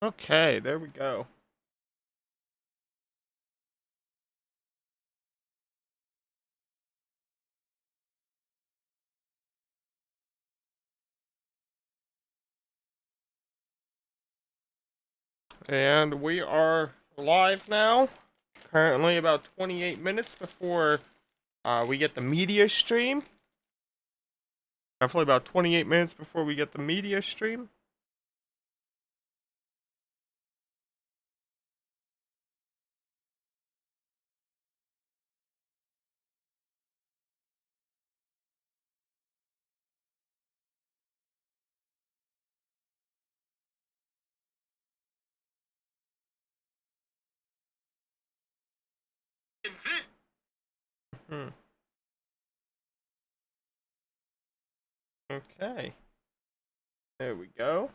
Okay, there we go. And we are live now. Currently about 28 minutes before we get the media stream. Roughly about 28 minutes before we get the media stream. Hmm. Okay. There we go.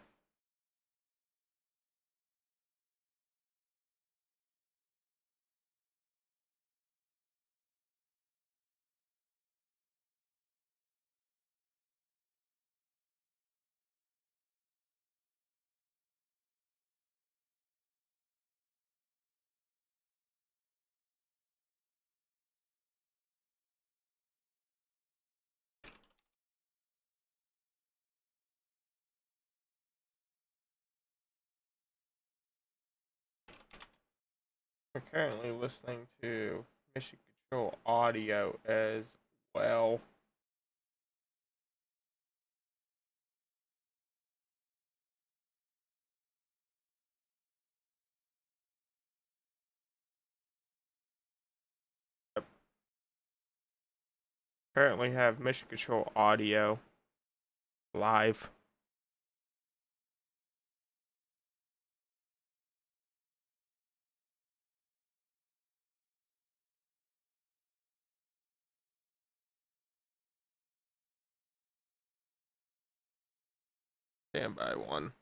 We're currently listening to Mission Control audio as well. Currently have Mission Control audio live. Standby one.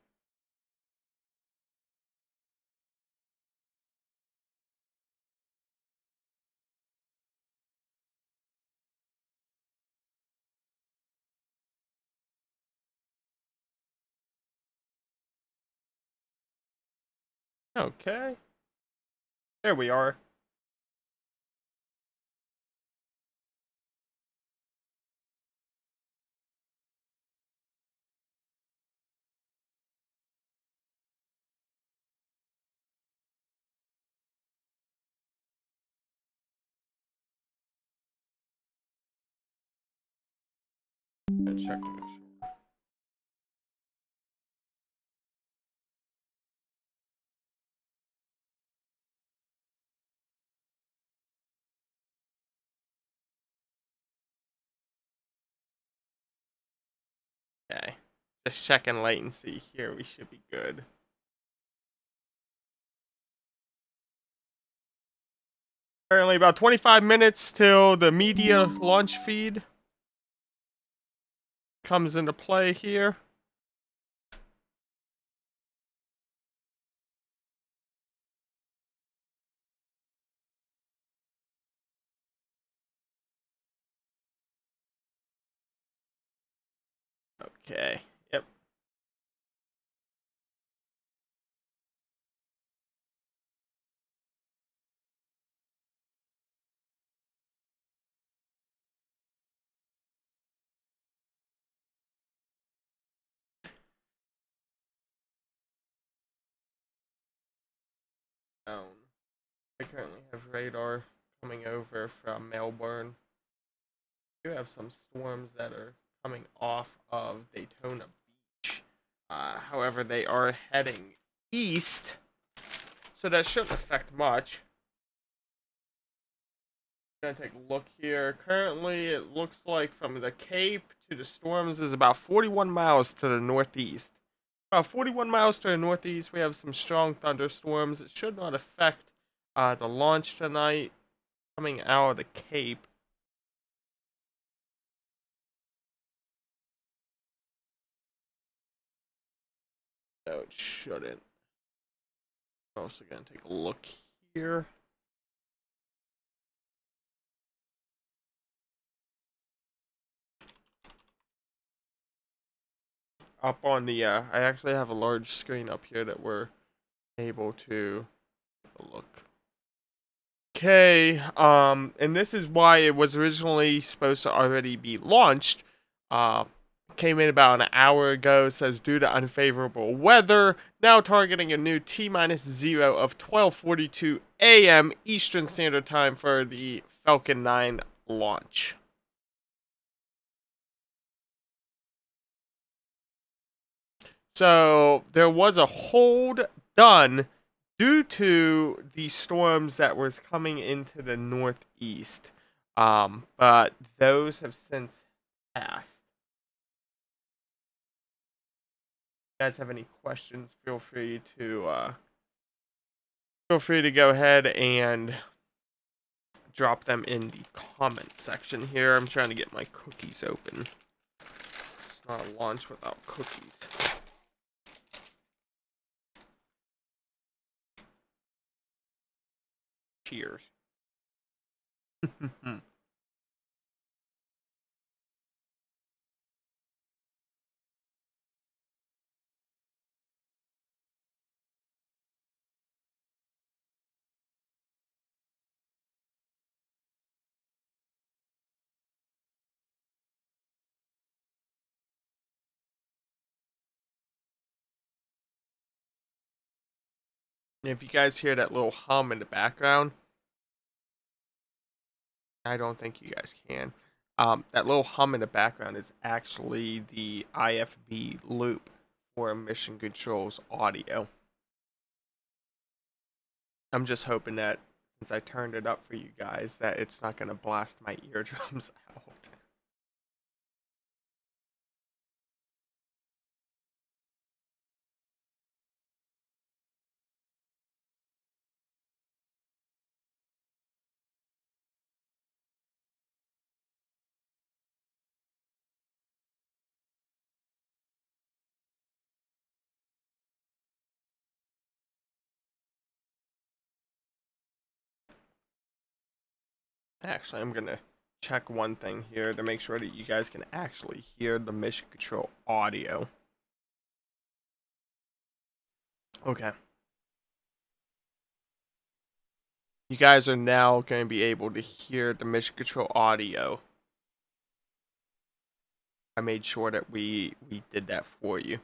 Okay. There we are. Check to make sure. Okay. Just checking latency here. We should be good. Currently about 25 minutes till the media launch feed comes into play here. Okay. Yep. I currently have radar coming over from Melbourne. We do have some storms that are coming off of Daytona Beach. However, they are heading east, so that shouldn't affect much. Gonna take a look here. Currently, it looks like from the Cape to the storms is about 41 miles to the northeast. About 41 miles to the northeast, we have some strong thunderstorms. It should not affect the launch tonight coming out of the Cape. No, it shouldn't. I'm also gonna take a look here. Up on the, I actually have a large screen up here that we're able to take a look. Okay, and this is why it was originally supposed to already be launched. Uh, Came in about an hour ago. Says due to unfavorable weather, now targeting a new T-0 of 12:42 a.m. Eastern Standard Time for the Falcon 9 launch. So there was a hold done due to the storms that was coming into the northeast. But those have since passed. If you guys have any questions, feel free to go ahead and drop them in the comments section here. I'm trying to get my cookies open. It's not a launch without cookies. Cheers. If you guys hear that little hum in the background, I don't think you guys can. That little hum in the background is actually the IFB loop for Mission Control's audio. I'm just hoping that since I turned it up for you guys, that it's not going to blast my eardrums out. Actually, I'm going to check one thing here to make sure that you guys can actually hear the Mission Control audio. Okay. You guys are now going to be able to hear the Mission Control audio. I made sure that we did that for you.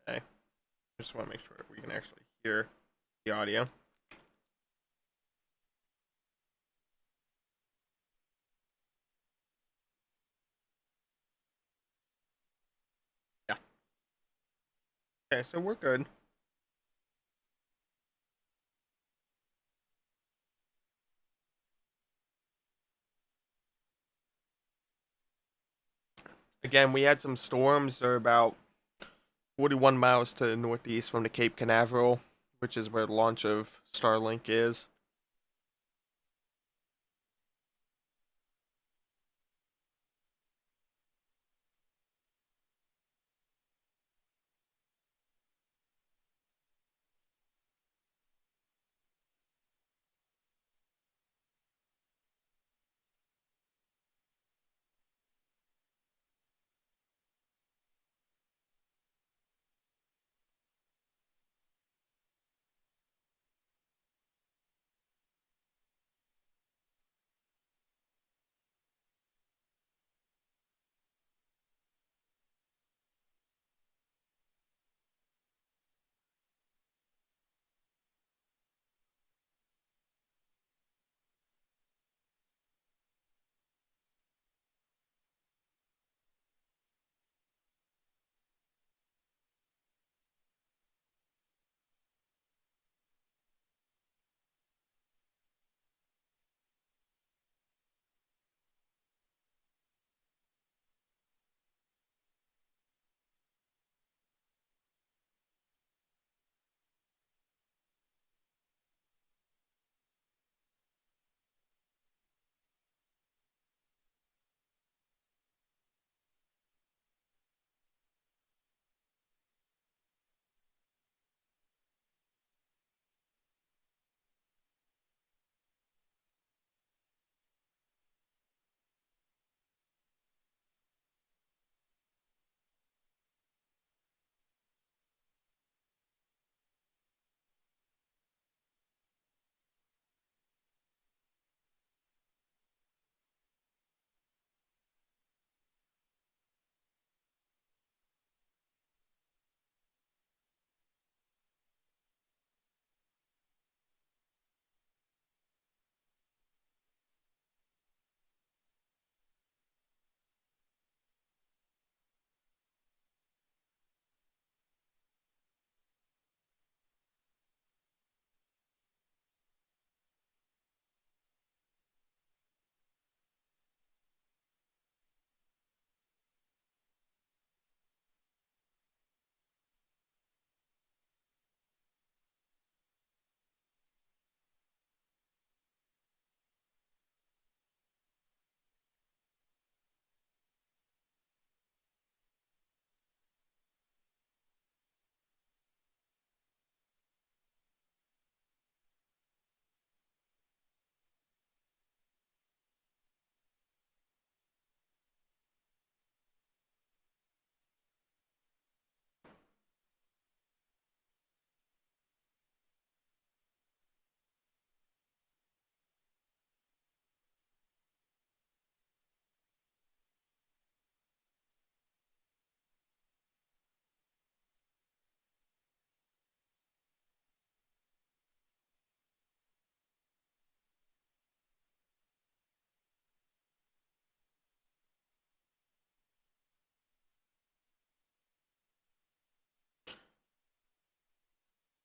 Okay. Just want to make sure that we can actually hear the audio. Yeah. Okay, so we're good. Again, we had some storms. They're about 41 miles to the northeast from the Cape Canaveral, which is where the launch of Starlink is.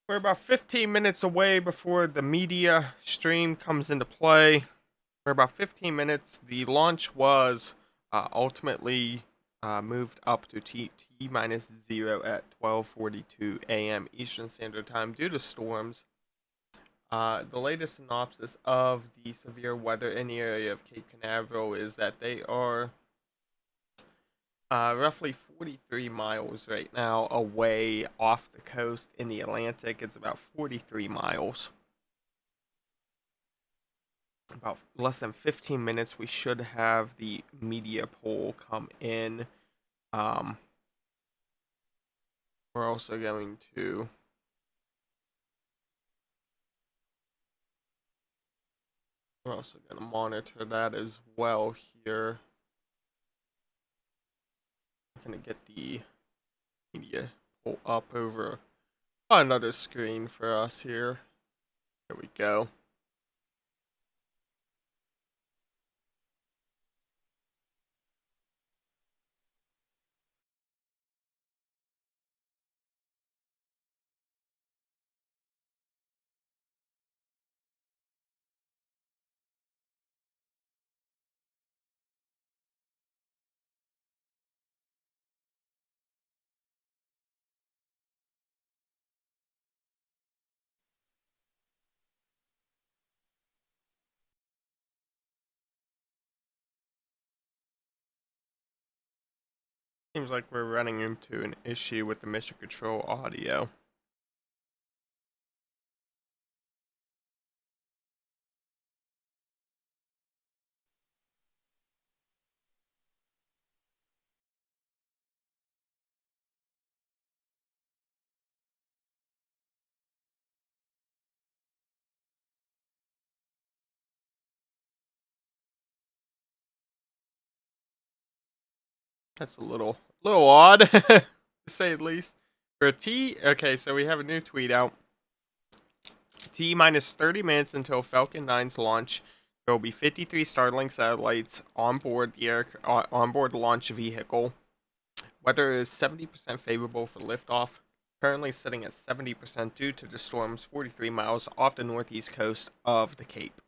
We're about 15 minutes away before the media stream comes into play. We're about 15 minutes. The launch was ultimately moved up to T minus 0 at 12:42 a.m. Eastern Standard Time due to storms. The latest synopsis of the severe weather in the area of Cape Canaveral is that they are roughly 43 miles right now away off the coast in the Atlantic. It's about 43 miles. About less than 15 minutes, we should have the media poll come in. Um, we're also going to monitor that as well here. I'm gonna get the media poll up over another screen for us here. There we go. Seems like we're running into an issue with the mission control audio. That's a little odd, to say the least. For a T, okay, so we have a new tweet out. T minus 30 minutes until Falcon 9's launch. There will be 53 Starlink satellites on board the launch vehicle. Weather is 70% favorable for liftoff. Currently sitting at 70% due to the storms 43 miles off the northeast coast of the Cape.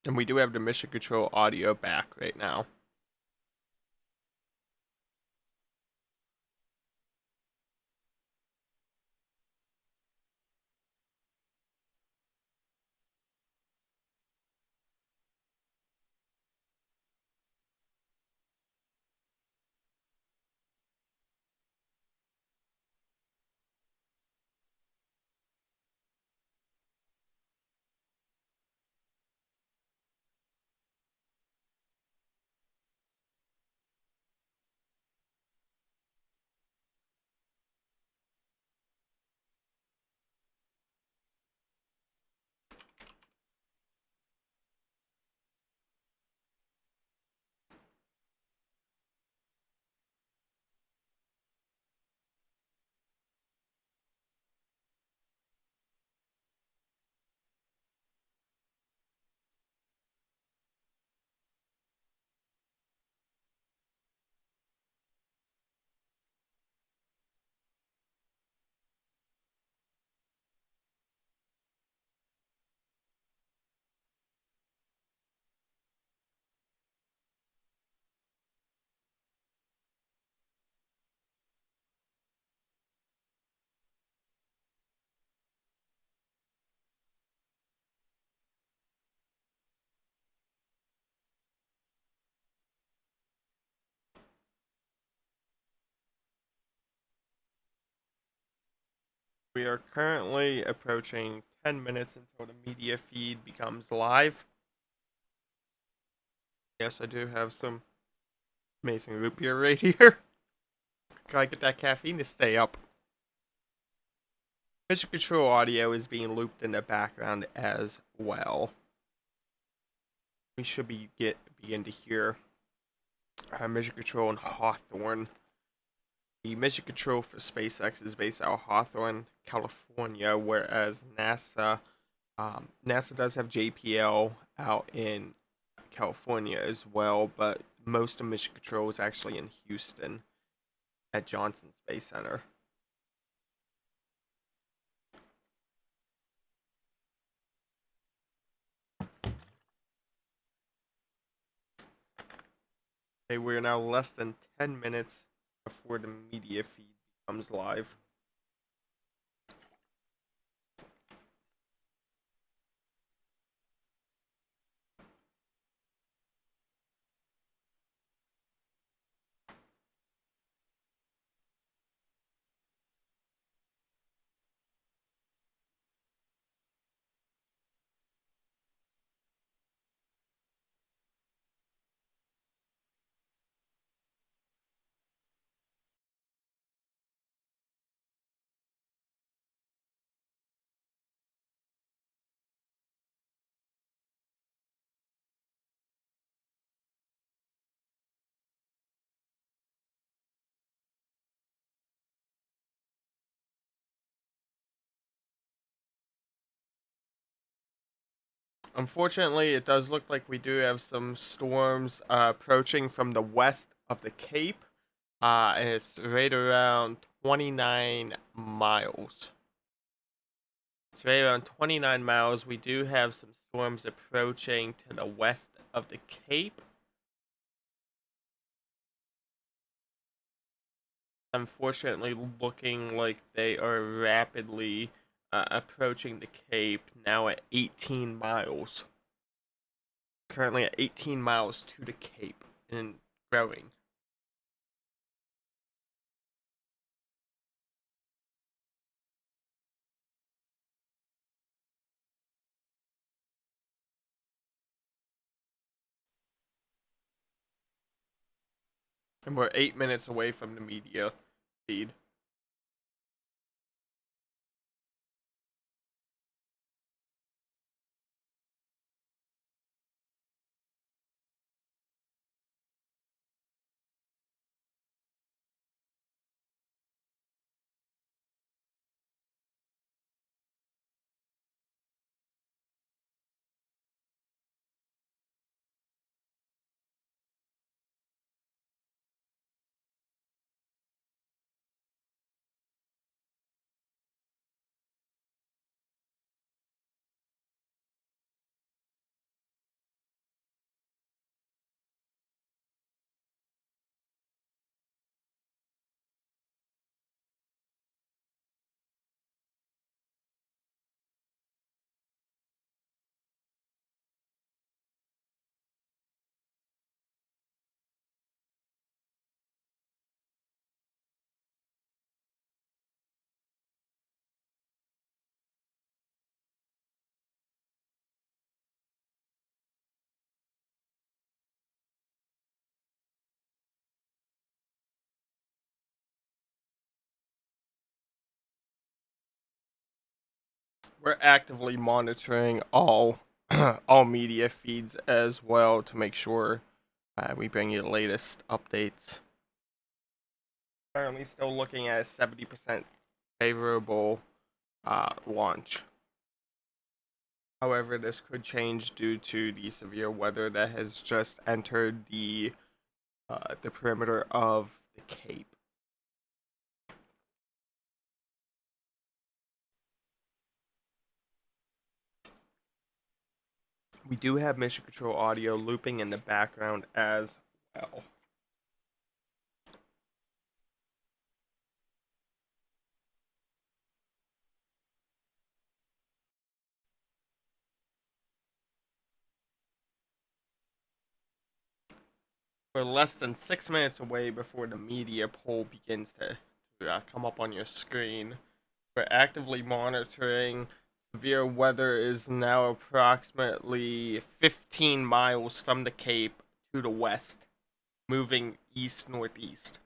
And we do have the mission control audio back right now. We are currently approaching 10 minutes until the media feed becomes live. Yes, I do have some amazing root beer right here. Gotta get that caffeine to stay up. Mission control audio is being looped in the background as well. We should begin to hear mission control in Hawthorne. The mission control for SpaceX is based out of Hawthorne, California, whereas NASA does have JPL out in California as well, but most of mission control is actually in Houston at Johnson Space Center. Okay, we're now less than 10 minutes before the media feed becomes live. Unfortunately, it does look like we do have some storms approaching from the west of the Cape. And it's right around 29 miles. It's right around 29 miles. We do have some storms approaching to the west of the Cape. Unfortunately, looking like they are rapidly approaching the Cape, now at 18 miles. Currently at 18 miles to the Cape and growing. And we're 8 minutes away from the media feed. We're actively monitoring all all media feeds as well to make sure we bring you the latest updates. Currently, still looking at a 70% favorable launch. However, this could change due to the severe weather that has just entered the perimeter of the Cape. We do have mission control audio looping in the background as well. We're less than 6 minutes away before the media poll begins to come up on your screen. We're actively monitoring. Severe weather is now approximately 15 miles from the Cape to the west, moving east-northeast.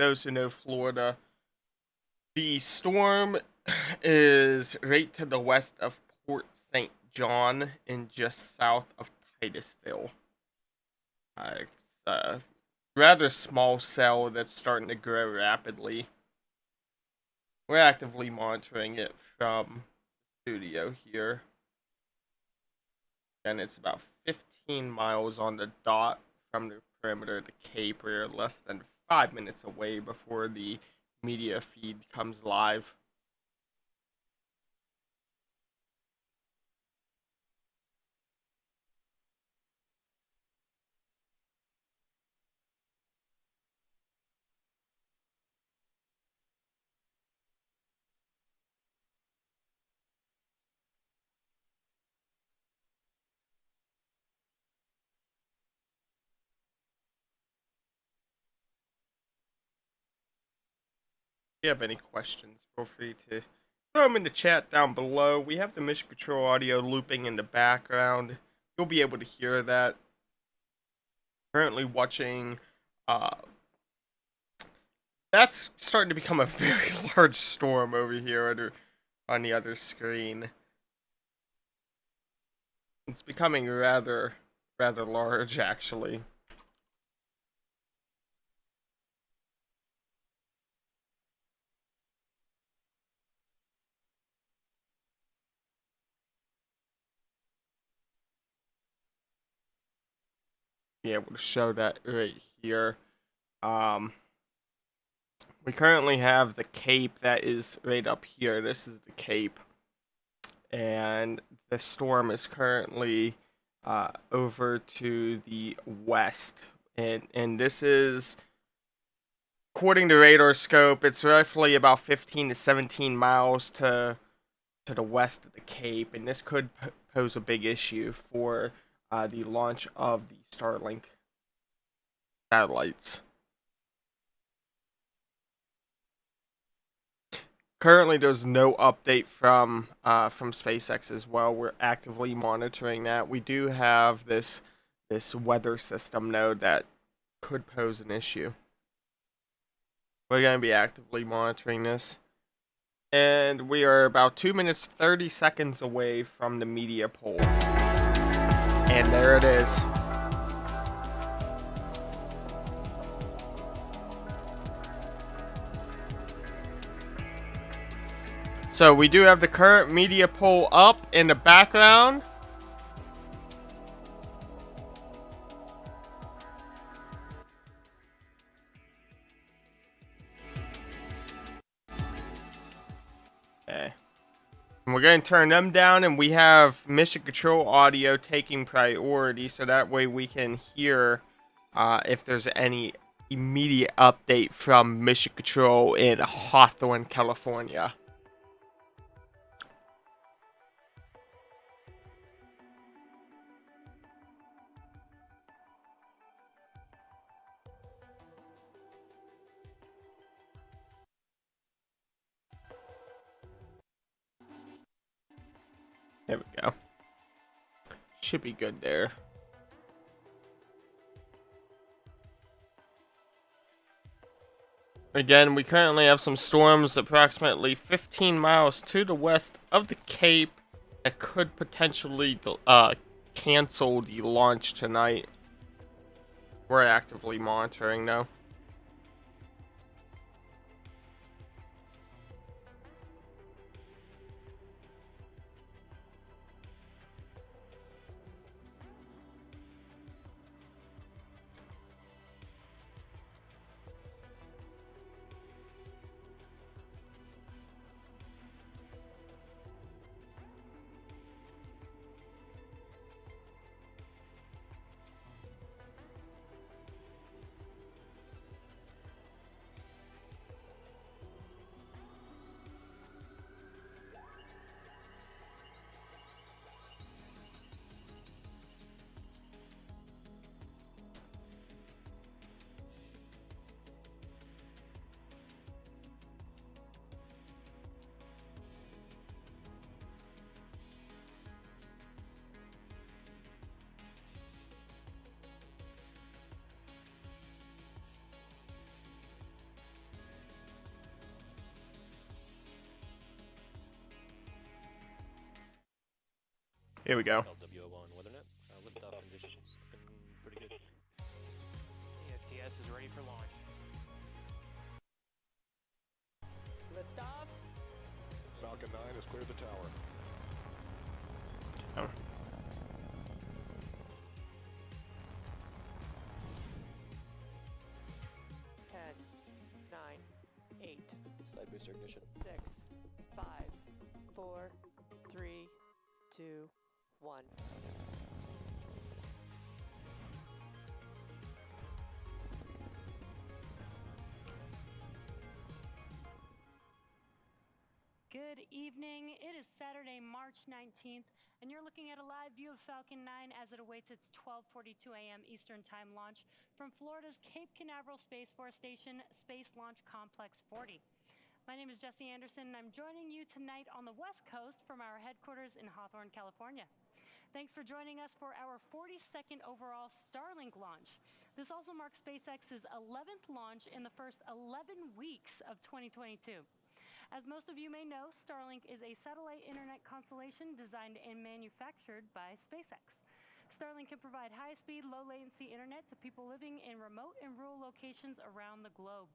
those who know Florida, the storm is right to the west of Port St. John and just south of Titusville. It's a rather small cell that's starting to grow rapidly. We're actively monitoring it from the studio here. And it's about 15 miles on the dot from the perimeter of the Cape. We're less than 5 minutes away before the media feed comes live. If you have any questions, feel free to throw them in the chat down below. We have the mission control audio looping in the background. You'll be able to hear that. Currently watching, that's starting to become a very large storm over here on the other screen. It's becoming rather large, actually. Be able to show that right here. We currently have the Cape that is right up here. This is the Cape, and the storm is currently over to the west, and this is, according to radar scope, it's roughly about 15 to 17 miles to the west of the Cape, and this could pose a big issue for the launch of the Starlink satellites. Currently, there's no update from SpaceX as well. We're actively monitoring that. We do have this weather system node that could pose an issue. We're going to be actively monitoring this. And we are about 2 minutes 30 seconds away from the media poll. And there it is. So we do have the current media poll up in the background. Okay. And we're going to turn them down, and we have mission control audio taking priority, so that way we can hear if there's any immediate update from mission control in Hawthorne, California. There we go. Should be good there. Again, we currently have some storms approximately 15 miles to the west of the Cape that could potentially cancel the launch tonight. We're actively monitoring now. Here we go. LWO1 WeatherNet. Liftoff conditions looking pretty good. ESTS is ready for launch. Liftoff. Falcon 9 has cleared the tower. Oh. Ten, 9, 8, Side booster ignition. 6, 5, 4, 3, 2, 1. Good evening. It is Saturday, March 19th, and you're looking at a live view of Falcon 9 as it awaits its 12:42 a.m. Eastern Time launch from Florida's Cape Canaveral Space Force Station, Space Launch Complex 40. My name is Jesse Anderson, and I'm joining you tonight on the West Coast from our headquarters in Hawthorne, California. Thanks for joining us for our 42nd overall Starlink launch. This also marks SpaceX's 11th launch in the first 11 weeks of 2022. As most of you may know, Starlink is a satellite internet constellation designed and manufactured by SpaceX. Starlink can provide high-speed, low-latency internet to people living in remote and rural locations around the globe.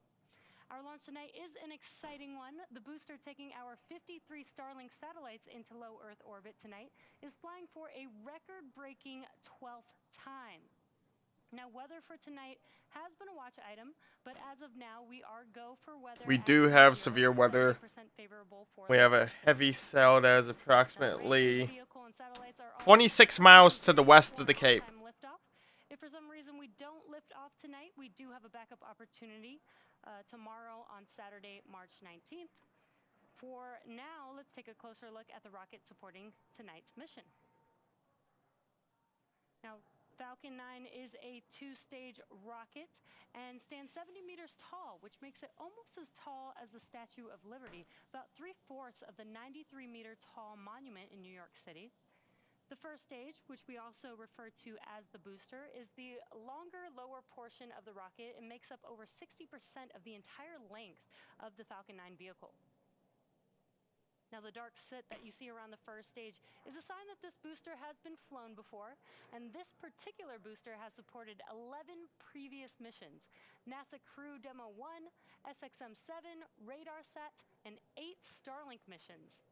Our launch tonight is an exciting one. The booster taking our 53 Starlink satellites into low Earth orbit tonight is flying for a record-breaking 12th time. Now, weather for tonight has been a watch item, but as of now, we are go for weather. We do have severe weather. We have a heavy cell that is approximately 26 miles to the west of the Cape. If for some reason we don't lift off tonight, we do have a backup opportunity tomorrow on Saturday, March 19th. For now, let's take a closer look at the rocket supporting tonight's mission. Now, Falcon 9 is a two-stage rocket and stands 70 meters tall, which makes it almost as tall as the Statue of Liberty, about 3/4 of the 93-meter tall monument in New York City. The first stage, which we also refer to as the booster, is the longer, lower portion of the rocket and makes up over 60% of the entire length of the Falcon 9 vehicle. Now, the dark soot that you see around the first stage is a sign that this booster has been flown before, and this particular booster has supported 11 previous missions: NASA Crew Demo 1, SXM-7, RadarSat, and 8 Starlink missions.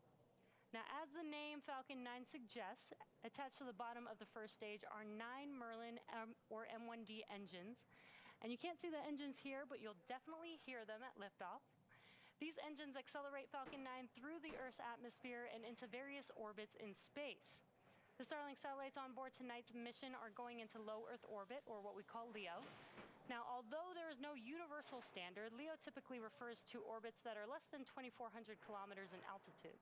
Now, as the name Falcon 9 suggests, attached to the bottom of the first stage are 9 Merlin or M1D engines, and you can't see the engines here, but you'll definitely hear them at liftoff. These engines accelerate Falcon 9 through the Earth's atmosphere and into various orbits in space. The Starlink satellites on board tonight's mission are going into low Earth orbit, or what we call LEO. Now, although there is no universal standard, LEO typically refers to orbits that are less than 2,400 kilometers in altitude.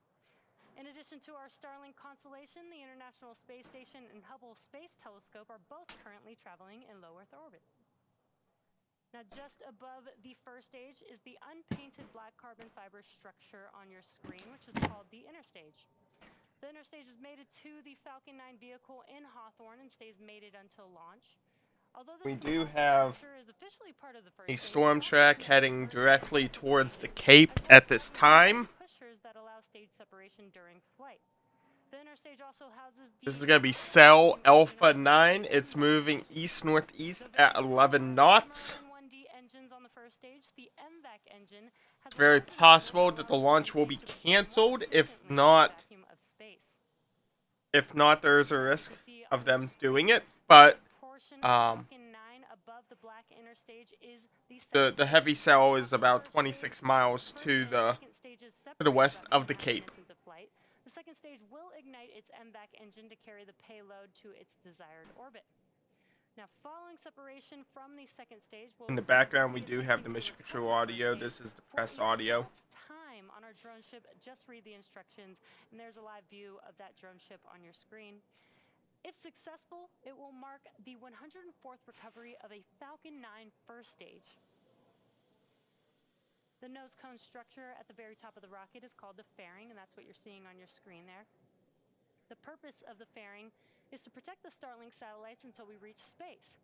In addition to our Starlink constellation, the International Space Station and Hubble Space Telescope are both currently traveling in low Earth orbit. Now, just above the first stage is the unpainted black carbon fiber structure on your screen, which is called the inner stage. The inner stage is mated to the Falcon 9 vehicle in Hawthorne and stays mated until launch. Although this We do have is officially part of the first a stage, storm track heading directly towards the Cape at this time. Pushers that allow stage separation during flight. The inner stage also houses This is going to be Cell Alpha 9. It's moving east-northeast at 11 knots. It's very possible that the launch will be canceled. If not, there's a risk of them doing it. But the heavy cell is about 26 miles to the west of the Cape. The second stage will ignite its MVAC engine to carry the payload to its desired orbit. Now, following separation from the second stage, in the background, we do have the mission control audio. This is the press audio. Time on our drone ship, just read the instructions, and there's a live view of that drone ship on your screen. If successful, it will mark the 104th recovery of a Falcon 9 first stage. The nose cone structure at the very top of the rocket is called the fairing, and that's what you're seeing on your screen there. The purpose of the fairing is to protect the Starlink satellites until we reach space.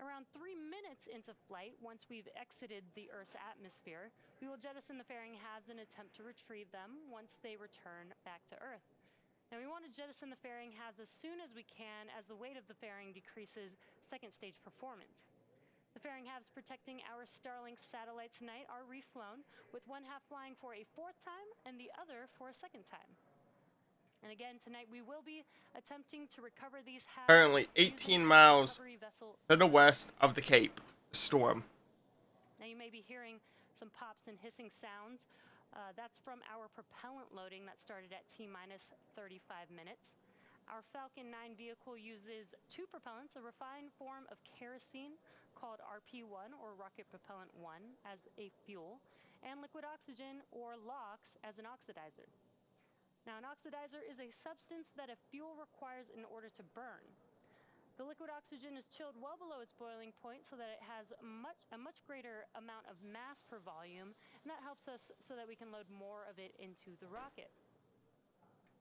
Around 3 minutes into flight, once we've exited the Earth's atmosphere, we will jettison the fairing halves and attempt to retrieve them once they return back to Earth. Now, we want to jettison the fairing halves as soon as we can, as the weight of the fairing decreases second stage performance. The fairing halves protecting our Starlink satellite tonight are reflown, with one half flying for a fourth time and the other for a second time. And again, tonight we will be attempting to recover these halves. Currently 18 miles to the west of the Cape storm. Now you may be hearing some pops and hissing sounds. That's from our propellant loading that started at T-minus 35 minutes. Our Falcon 9 vehicle uses two propellants, a refined form of kerosene called RP1 or Rocket Propellant 1 as a fuel, and liquid oxygen or LOX as an oxidizer. Now, an oxidizer is a substance that a fuel requires in order to burn. The liquid oxygen is chilled well below its boiling point so that it has a much greater amount of mass per volume, and that helps us so that we can load more of it into the rocket.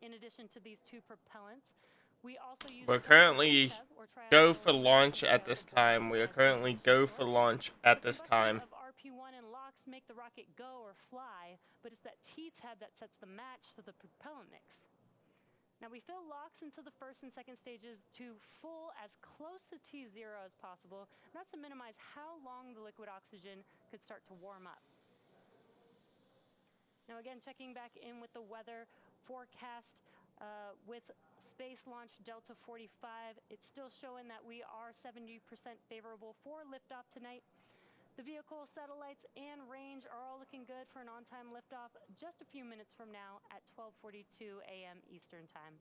In addition to these two propellants, we also use We're currently go for launch at this time. We are currently go for launch at this time. The combustion of RP1 and LOX make the rocket go or fly, but it's that T-tab that sets the match to the propellant mix. Now we fill LOX into the first and second stages to full as close to T0 as possible, and that's to minimize how long the liquid oxygen could start to warm up. Now again, checking back in with the weather forecast with Space Launch Delta 45, it's still showing that we are 70% favorable for liftoff tonight. The vehicle, satellites, and range are all looking good for an on-time liftoff just a few minutes from now at 12:42 a.m. Eastern Time.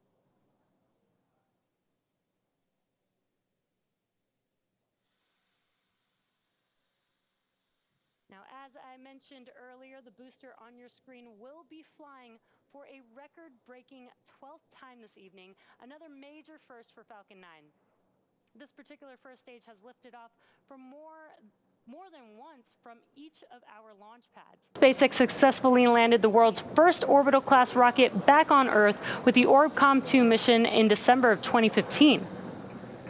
Now, as I mentioned earlier, the booster on your screen will be flying for a record-breaking 12th time this evening, another major first for Falcon 9. This particular first stage has lifted off for more than once from each of our launch pads. SpaceX successfully landed the world's first orbital class rocket back on Earth with the Orbcomm-2 mission in December of 2015.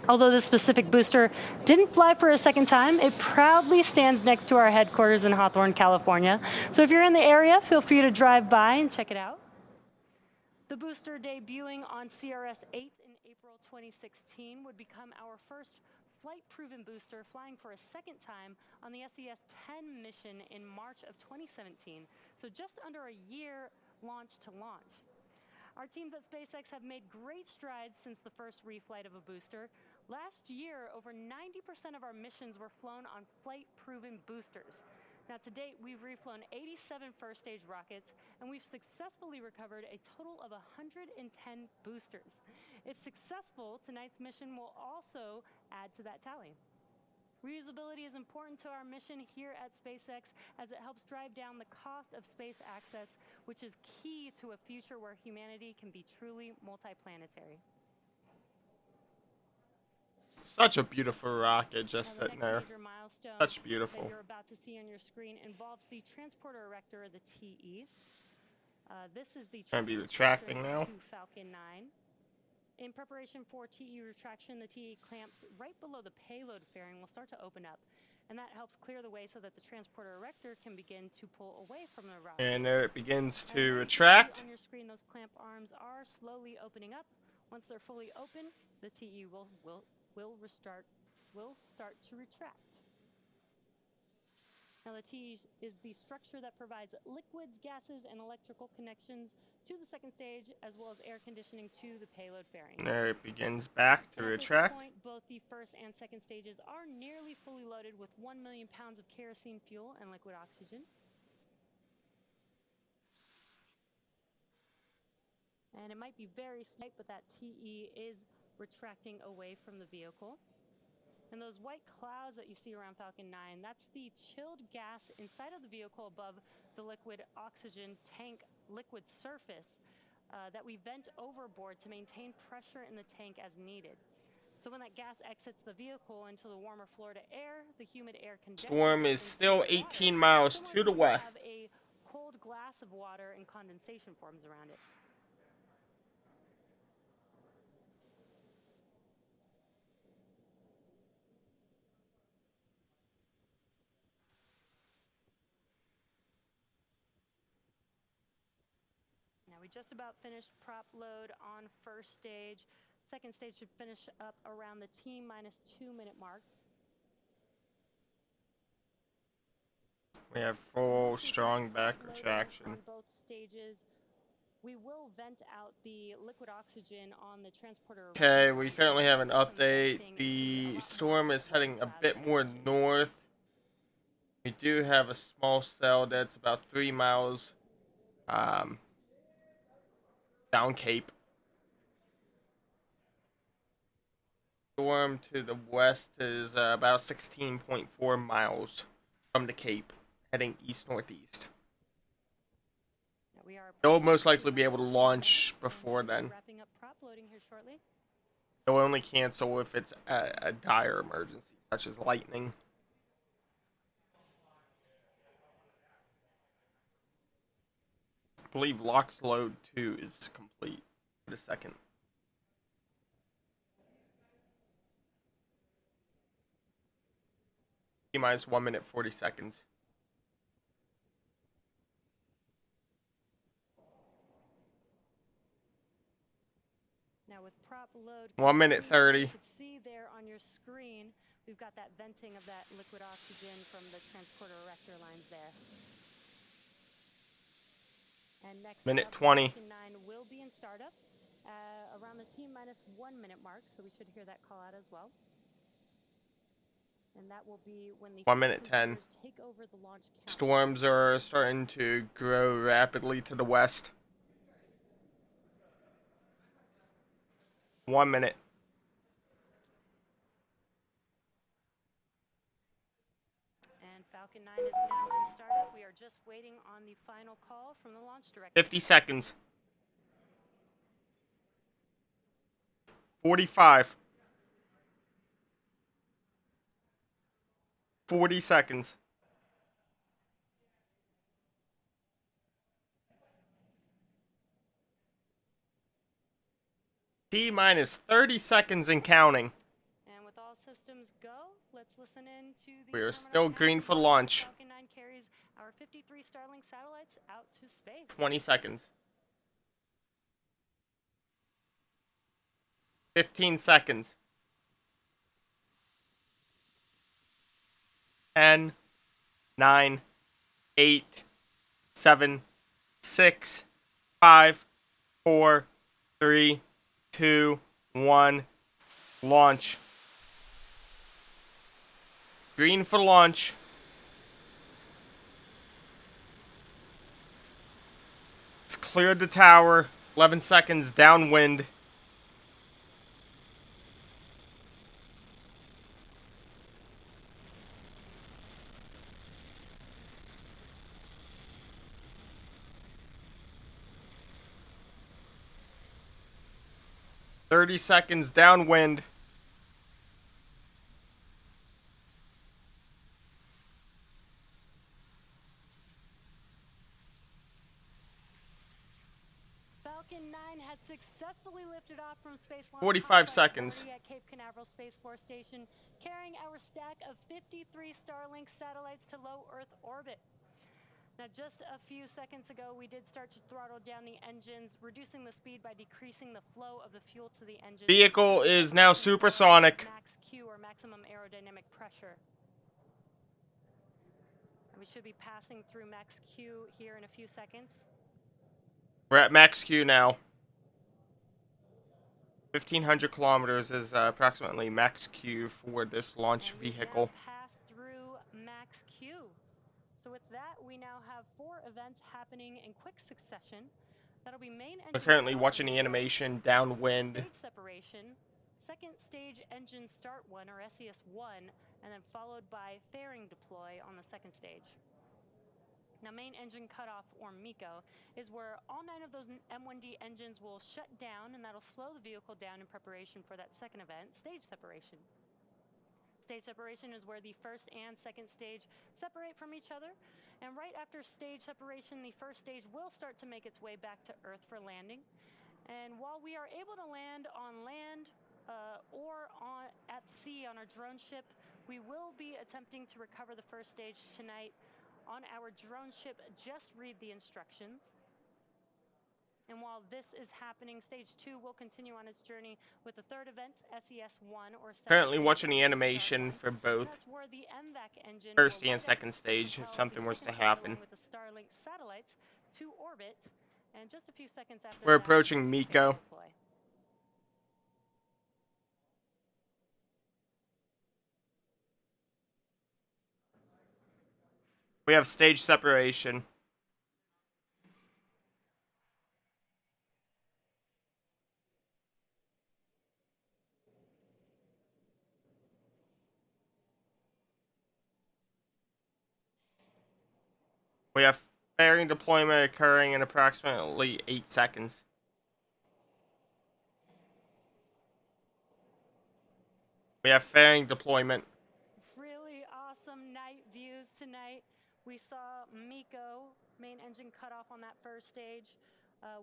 Although this specific booster didn't fly for a second time, it proudly stands next to our headquarters in Hawthorne, California. So if you're in the area, feel free to drive by and check it out. The booster debuting on CRS-8 in April 2016 would become our first flight-proven booster, flying for a second time on the SES-10 mission in March of 2017. So just under a year launch to launch. Our teams at SpaceX have made great strides since the first reflight of a booster. Last year, over 90% of our missions were flown on flight-proven boosters. Now, to date, we've reflown 87 first-stage rockets, and we've successfully recovered a total of 110 boosters. If successful, tonight's mission will also add to that tally. Reusability is important to our mission here at SpaceX as it helps drive down the cost of space access, which is key to a future where humanity can be truly multiplanetary. Such a beautiful rocket just sitting there. Major milestone Such beautiful. that you're about to see on your screen involves the transporter erector, the TE. This is the Gonna be retracting now. to Falcon 9. In preparation for TE retraction, the TE clamps right below the payload fairing will start to open up, and that helps clear the way so that the transporter erector can begin to pull away from the rocket. And there it begins to And retract. on your screen, those clamp arms are slowly opening up. Once they're fully open, the TE will start to retract. Now, the TE is the structure that provides liquids, gases, and electrical connections to the second stage, as well as air conditioning to the payload fairing. And there it begins back to retract. At this point, both the first and second stages are nearly fully loaded with 1 million pounds of kerosene fuel and liquid oxygen. And it might be very slight, but that TE is retracting away from the vehicle. And those white clouds that you see around Falcon 9, that's the chilled gas inside of the vehicle above the liquid oxygen tank liquid surface that we vent overboard to maintain pressure in the tank as needed. So when that gas exits the vehicle into the warmer Florida air, the humid air condenses. Storm is still 18 miles to the west. Have a cold glass of water and condensation forms around it. Now We just about finished prop load on first stage. Second stage should finish up around the T-minus 2-minute mark. We have full Once we strong finish prop back loading retraction. on both stages, we will vent out the liquid oxygen on the transporter. Okay, we line. currently have an You'll see some update. venting and see a The lot more storm is liquid heading a plasma bit more venting. north. We do have a small cell that's about 3 miles down Cape. Storm to the west is about 16.4 miles from the Cape, heading east-northeast. Now we are They'll approaching most the likely be able to T-minus 2 launch minutes, and before should be then. Wrapping up prop loading here shortly. They'll only cancel if it's a dire emergency, such as lightning. I believe LOX load 2 is complete for the second. T-minus 1 minute 40 seconds. Now with prop load 1 minute continuing, 30. You can see there on your screen, we've got that venting of that liquid oxygen from the transporter erector lines there. And next Minute up, 20. Falcon 9 will be in startup around the T-minus 1 minute mark, so we should hear that call out as well. And that will be when the 1 minute 10. computers take over the launch count. Storms are starting to grow rapidly to the west. 1 minute. And Falcon 9 is now in startup. We are just waiting on the final call from the launch director. 50 seconds. 45. 40 seconds. T-minus 30 seconds and counting. And with all systems go, let's listen in to the We are terminal still green for countdown. launch. Falcon 9 carries our 53 Starlink satellites out to space. 20 seconds. 15 seconds. 10, 9, 8, 7, 6, 5, 4, 3, 2, 1. Launch. Green for launch. It's cleared the tower. 11 seconds downwind. "30 seconds downwind." Falcon 9 has successfully lifted off from Space Launch 45 Complex seconds. 40 at Cape Canaveral Space Force Station, carrying our stack of 53 Starlink satellites to low Earth orbit. Now, just a few seconds ago, we did start to throttle down the engines, reducing the speed by decreasing the flow of the fuel to the engine. Vehicle is now supersonic. Max Q, or maximum aerodynamic pressure. And we should be passing through Max Q here in a few seconds. We're at max Q now. 1,500 kilometers is approximately max Q for this launch And we've vehicle. now passed through Max Q. So with that, we now have 4 events happening in quick succession. That'll be main engine. We're currently start watching the one, animation downwind. Stage separation, second stage engine start 1, or SES1, and then followed by fairing deploy on the second stage. Now, main engine cutoff, or MECO, is where all 9 of those M1D engines will shut down, and that'll slow the vehicle down in preparation for that second event, stage separation. Stage separation is where the first and second stage separate from each other. And right after stage separation, the first stage will start to make its way back to Earth for landing. And while we are able to land on land or at sea on our drone ship, we will be attempting to recover the first stage tonight on our drone ship. Just read the instructions. And while this is happening, Stage 2 will continue on its journey with the third event, SES-1, or second Currently stage watching of the the animation Starlink. for both That's where the MVAC engine first will and light up second stage if propel something the was to second stage happen. along with the Starlink satellites to orbit, and just a few seconds after We're that, approaching they Miko. will deploy. We have stage separation. We have fairing deployment occurring in approximately 8 seconds. We have fairing deployment. Really awesome night views tonight. We saw Miko, main engine cut off on that first stage.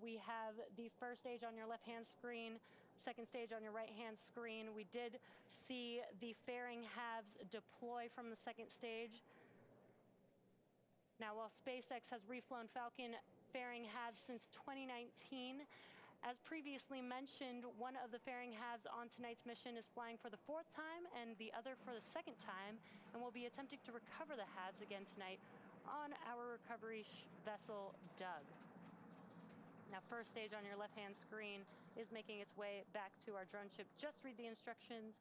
We have the first stage on your left-hand screen, second stage on your right-hand screen. We did see the fairing halves deploy from the second stage. Now, while SpaceX has reflown Falcon fairing halves since 2019, as previously mentioned, one of the fairing halves on tonight's mission is flying for the 4th time and the other for the 2nd time, and we'll be attempting to recover the halves again tonight on our recovery vessel, Doug. Now, first stage on your left-hand screen is making its way back to our drone ship. Just read the instructions.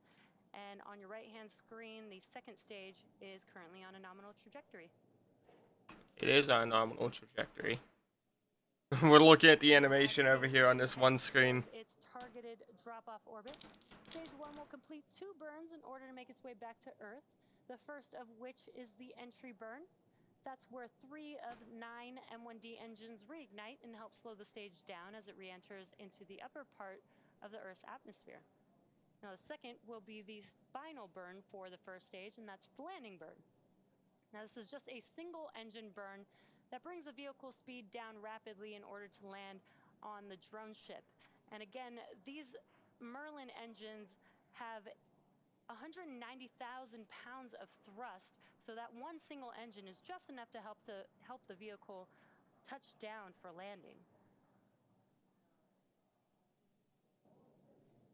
And on your right-hand screen, the second stage is currently on a nominal trajectory. It is on a nominal trajectory. We're looking at the animation over here on this one screen. Its targeted drop-off orbit. Stage 1 will complete 2 burns in order to make its way back to Earth. The first of which is the entry burn. That's where 3 of 9 M1D engines reignite and help slow the stage down as it re-enters into the upper part of the Earth's atmosphere. Now, the second will be the final burn for the first stage, and that's the landing burn. Now, this is just a single engine burn that brings the vehicle speed down rapidly in order to land on the drone ship. And again, these Merlin engines have 190,000 pounds of thrust, so that one single engine is just enough to help the vehicle touch down for landing.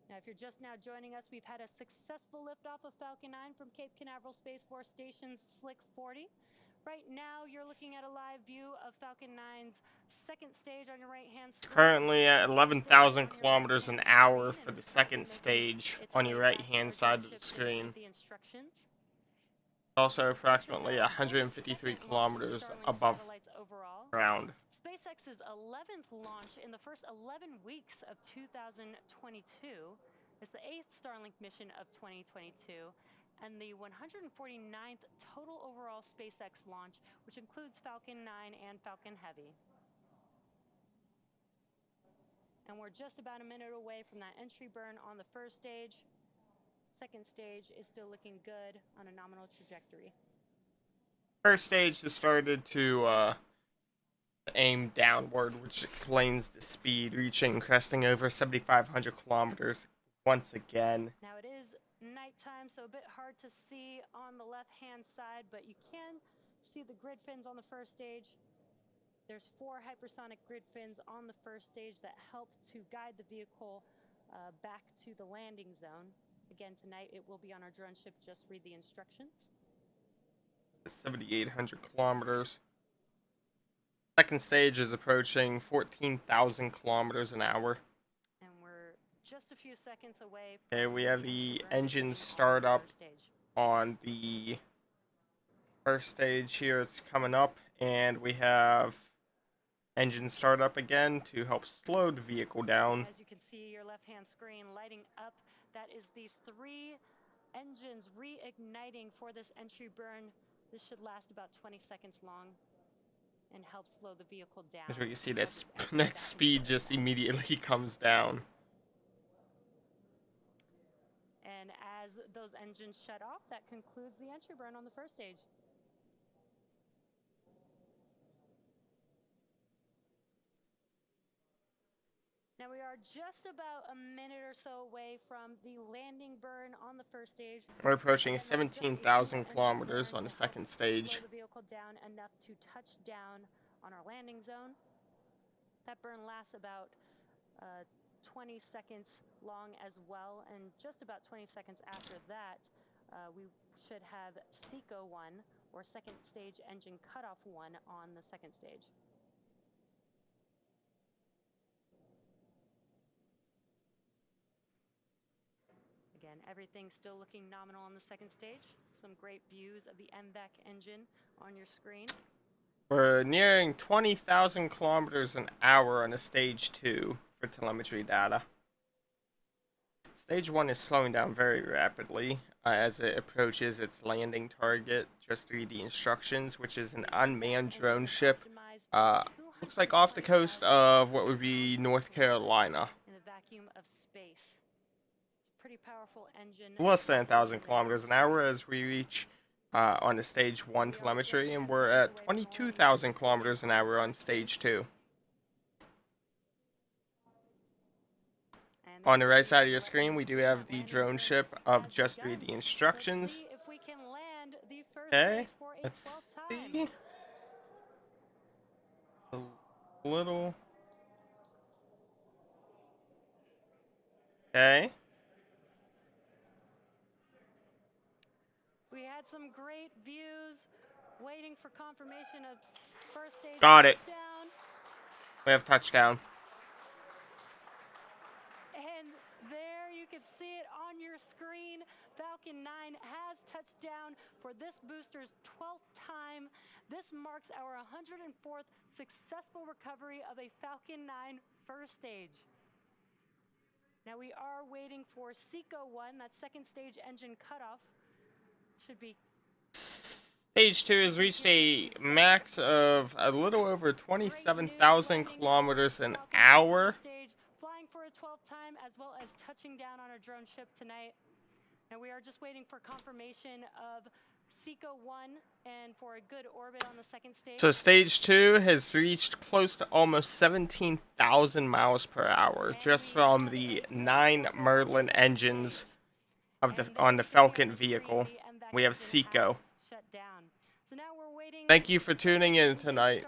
Now, if you're just now joining us, we've had a successful liftoff of Falcon 9 from Cape Canaveral Space Force Station's Slick 40. Right now, you're looking at a live view of Falcon 9's second stage on your right-hand screen. Currently at 11,000 kilometers an hour for the second stage on your right-hand side of the screen. Also approximately 153 kilometers above ground. SpaceX's 11th launch in the first 11 weeks of 2022 is the 8th Starlink mission of 2022 and the 149th total overall SpaceX launch, which includes Falcon 9 and Falcon Heavy. And we're just about a minute away from that entry burn on the first stage. Second stage is still looking good on a nominal trajectory. First stage has started to aim downward, which explains the speed, reaching cresting over 7,500 kilometers once again. Now it is nighttime, so a bit hard to see on the left-hand side, but you can see the grid fins on the first stage. There's 4 hypersonic grid fins on the first stage that help to guide the vehicle back to the landing zone. Again, tonight it will be on our drone ship. Just read the instructions. 7,800 kilometers. Second stage is approaching 14,000 kilometers an hour. And we're just a few seconds away. Okay, we have the engine start up on the first stage here. It's coming up, and we have engine start up again to help slow the vehicle down. As you can see, your left-hand screen lighting up. That is these 3 engines reigniting for this entry burn. This should last about 20 seconds long and help slow the vehicle down. As we can see, that speed just immediately comes down. And as those engines shut off, that concludes the entry burn on the first stage. Now we are just about a minute or so away from the landing burn on the first stage. We're approaching 17,000 kilometers on the second stage. Slow the vehicle down enough to touch down on our landing zone. That burn lasts about 20 seconds long as well, and just about 20 seconds after that, we should have SECO 1, or second stage engine cutoff 1, on the second stage. Again, everything's still looking nominal on the second stage. Some great views of the MVAC engine on your screen. We're nearing 20,000 kilometers an hour on a stage 2 for telemetry data. Stage 1 is slowing down very rapidly as it approaches its landing target. Just read the instructions, which is an unmanned drone ship. Looks like off the coast of what would be North Carolina. In the vacuum of space. It's a pretty powerful engine. Less than 1,000 kilometers an hour as we reach on the stage 1 telemetry, and we're at 22,000 kilometers an hour on stage 2. On the right side of your screen, we do have the drone ship of Just Read the Instructions. Okay, let's see. A little. Okay. We had some great views, waiting for confirmation of first stage. Got it. Touchdown. We have touchdown. And there you can see it on your screen. Falcon 9 has touched down for this booster's 12th time. This marks our 104th successful recovery of a Falcon 9 first stage. Now we are waiting for SECO 1, that second stage engine cutoff. Should be. Stage 2 has reached a max of a little over 27,000 kilometers an hour. Flying for a 12th time, as well as touching down on our drone ship tonight. And we are just waiting for confirmation of SECO 1 and for a good orbit on the second stage. So stage 2 has reached close to almost 17,000 miles per hour just from the 9 Merlin engines of on the Falcon vehicle. We have SECO. Thank you for tuning in tonight.